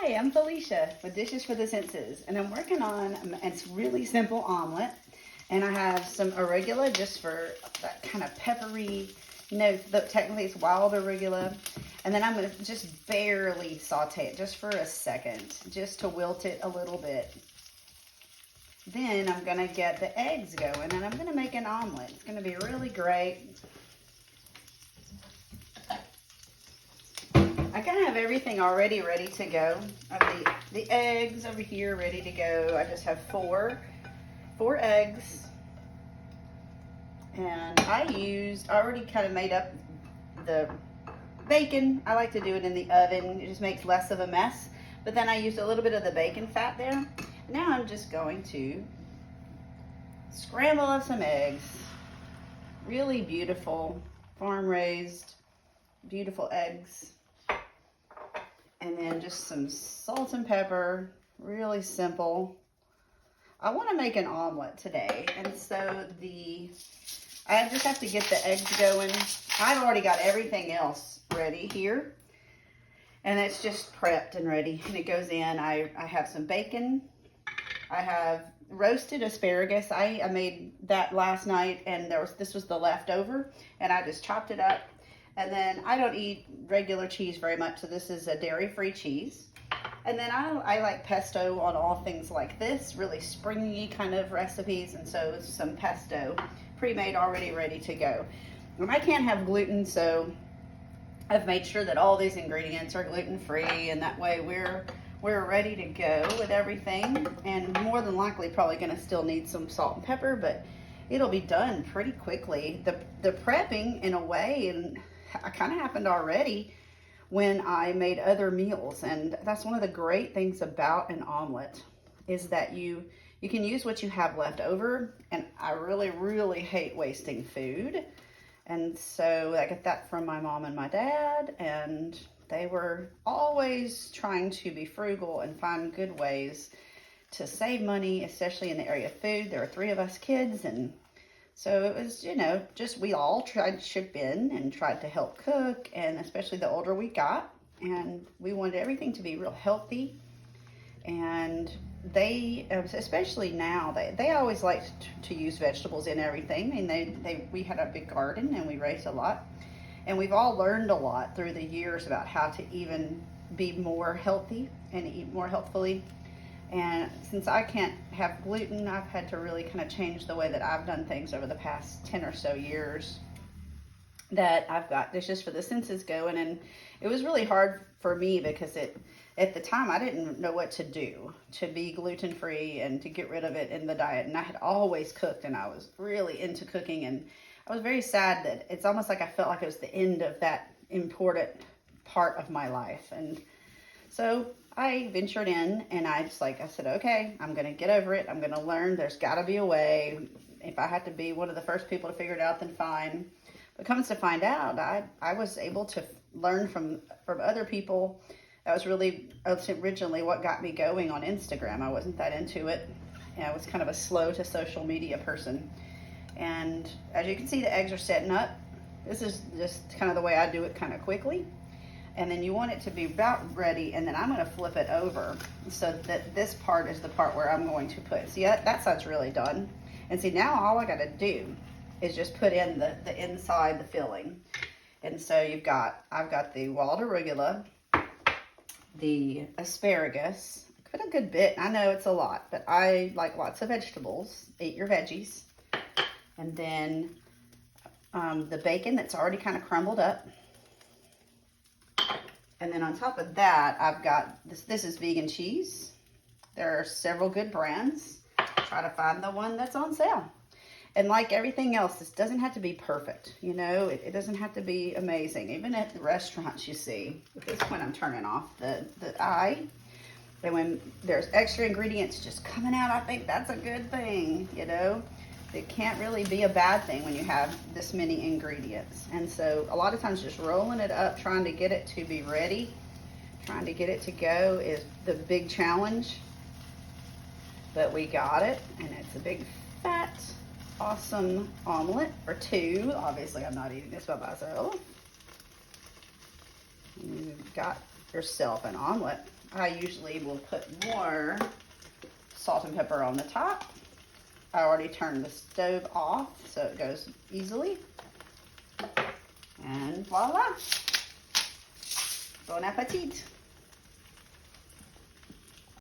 Hi, I'm Felicia with Dishes for the Senses, and I'm working on it's really simple omelet. And I have some arugula just for that kind of peppery, technically it's wild arugula. And then I'm going to just barely saute it just for a second, just to wilt it a little bit. Then I'm going to get the eggs going, and I'm going to make an omelet. It's going to be really great. I kind of have everything already ready to go. I have the eggs over here ready to go. I just have four eggs. And I already kind of made up the bacon. I like to do it in the oven. It just makes less of a mess. But then I used a little bit of the bacon fat there. Now I'm just going to scramble up some eggs. Really beautiful, farm-raised, beautiful eggs. And then just some salt and pepper, really simple. I want to make an omelet today, and so I just have to get the eggs going. I've already got everything else ready here, and it's just prepped and ready, and it goes in. I have some bacon. I have roasted asparagus. I made that last night, and this was the leftover, and I just chopped it up. And then I don't eat regular cheese very much, so this is a dairy-free cheese. And then I like pesto on all things like this, really springy kind of recipes, and so some pesto pre-made already ready to go. And I can't have gluten, so I've made sure that all these ingredients are gluten-free, and that way we're ready to go with everything. And more than likely probably gonna still need some salt and pepper, but it'll be done pretty quickly. The prepping, in a way, and kind of happened already when I made other meals. And that's one of the great things about an omelet, is that you can use what you have left over. And I really hate wasting food. And so I get that from my mom and my dad, and they were always trying to be frugal and find good ways to save money, especially in the area of food. There are 3 of us kids, and so it was, just we all tried to chip in and tried to help cook, and especially the older we got, and we wanted everything to be real healthy. And they, especially now, they always liked to use vegetables in everything. I mean, we had a big garden and we raised a lot, and we've all learned a lot through the years about how to even be more healthy and eat more healthfully. And since I can't have gluten, I've had to really kind of change the way that I've done things over the past 10 or so years that I've got Dishes for the Senses going. And it was really hard for me because at the time I didn't know what to do to be gluten-free and to get rid of it in the diet. And I had always cooked, and I was really into cooking, and I was very sad that it's almost like I felt like it was the end of that important part of my life. And so I ventured in, and I said, okay, I'm going to get over it. I'm going to learn. There's got to be a way. If I had to be one of the first people to figure it out, then fine. But comes to find out, I was able to learn from other people. That was originally what got me going on Instagram. I wasn't that into it. I was kind of a slow to social media person. And as you can see, the eggs are setting up. This is just kind of the way I do it, kind of quickly. And then you want it to be about ready, and then I'm going to flip it over so that this part is the part where I'm going to put. See, that side's really done. And see, now all I got to do is just put in the inside, the filling. And so I've got the wild arugula, the asparagus, quite a good bit. I know it's a lot, but I like lots of vegetables. Eat your veggies. And then the bacon that's already kind of crumbled up. And then on top of that, I've got this is vegan cheese. There are several good brands. Try to find the one that's on sale. And like everything else, this doesn't have to be perfect. It doesn't have to be amazing. Even at the restaurants, you see. At this point, I'm turning off the eye. And when there's extra ingredients just coming out, I think that's a good thing, It can't really be a bad thing when you have this many ingredients. And so a lot of times just rolling it up, trying to get it to be ready, trying to get it to go is the big challenge. But we got it, and it's a big, fat, awesome omelet, or 2. Obviously, I'm not eating this by myself. You've got yourself an omelet. I usually will put more salt and pepper on the top. I already turned the stove off so it goes easily. And voila! Bon appetit!